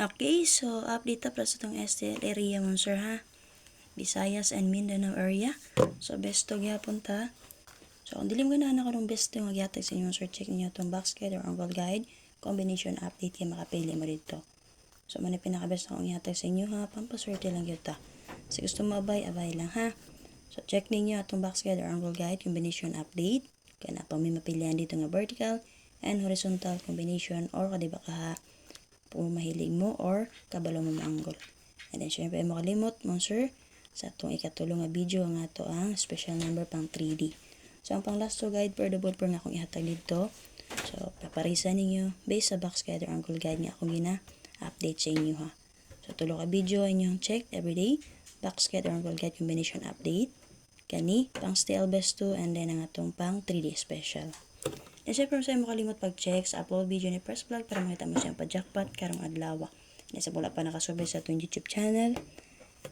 Okay, so update ta para sa itong STL area mo sir ha. Visayas and Mindanao area. So best to gyapon ta. So kung dilim ganahan ako ng best to magyatag sa inyo sir, check niyo itong box guide or angle guide. Combination update kaya makapili mo dito. So man pinaka-best akong ihatag sa inyo ha. Pampaswerte lang yun ta. So gusto mo abay lang ha. So check ninyo itong box guide or angle guide combination update. Kaya na pa may mapilian dito nga vertical and horizontal combination or kadiba ka ha. Kung mahilig mo or kabalo mo angle. And then syempre makalimot mo sir sa itong ikatulong nga video nga to ang special number pang 3D. So ang pang last to guide per the board per nga akong ihatag dito. So paparisa ninyo based sa box guide or angle guide nga akong update sa inyo ha. So tulo ka video inyong check everyday box guide or angle guide combination update. Kani pang STL best 2 and then ang atong pang 3D special. And syempre sa mo kalimot pag-check sa upload video ni Press Vlog para makita mo siyang pa-jackpot karong adlaw. And sa wala pa nakasubay sa atong YouTube channel,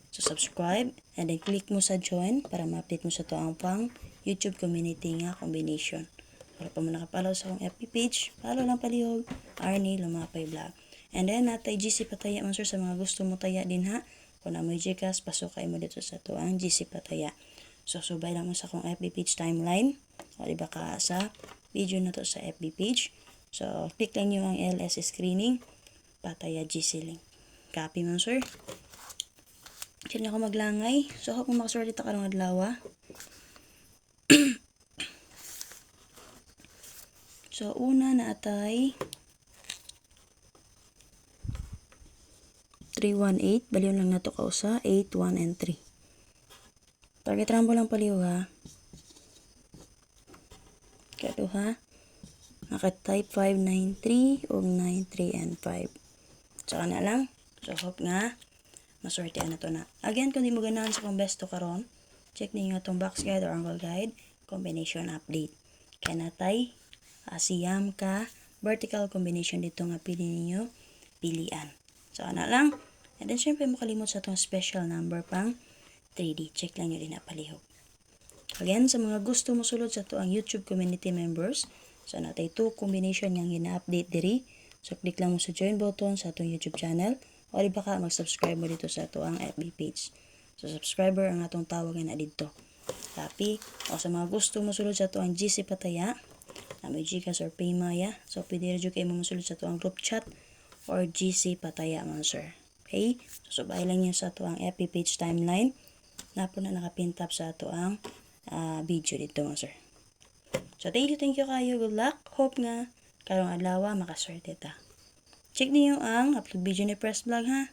so subscribe and then click mo sa join para ma-update mo sa to ang pang YouTube community nga combination. Para pa mo nakapalaw sa akong FB page, follow lang palihog, Arnie Lumapay Vlog. And then natay GC Pataya man sir sa mga gusto mo taya din ha. Kung na mo Gcash, pasok kayo mo dito sa to ang GC Pataya. So subay lang mo sa akong FB page timeline. O diba ka sa video na to sa FB page. So, click lang nyo ang LS screening. Pataya GC link. Copy mo, sir. Diyan ako maglangay. So, hope mo makaswerte ta karong adlaw. So, una na atay 318. Baliw lang na to kausa. 8, 1, and 3. Target rambo lang paliw ha. Kado ha. Naka-type 593 o 93 and 5. Tsaka na lang. So, hope nga maswertean na to na. Again, kung di mo ganahan sa kong best to karon, check ninyo itong box guide or angle guide, combination update. Kaya natay, siyam ka, vertical combination dito nga pili ninyo, pilian. So, na lang. And then, syempre, makalimot sa itong special number pang 3D. Check lang nyo din na palihog. Again, sa mga gusto mo sulod sa to ang YouTube community members, so natay 2 combination nga gina-update diri. So click lang mo sa join button sa atong YouTube channel o di ba ka mag-subscribe mo dito sa to ang FB page. So subscriber ang atong tawag na dito. Copy. O sa mga gusto mo sulod sa to ang GC Pataya, na may Gcash or Paymaya, so pwede rin kayo mo sulod sa to ang group chat or GC Pataya man sir. Okay? So subay lang niyo sa to ang FB page timeline na po na nakapintap sa to ang video dito mga sir. So thank you kayo. Good luck. Hope nga karong adlaw makaswerte ta. Check niyo ang upload video ni Press Vlog ha.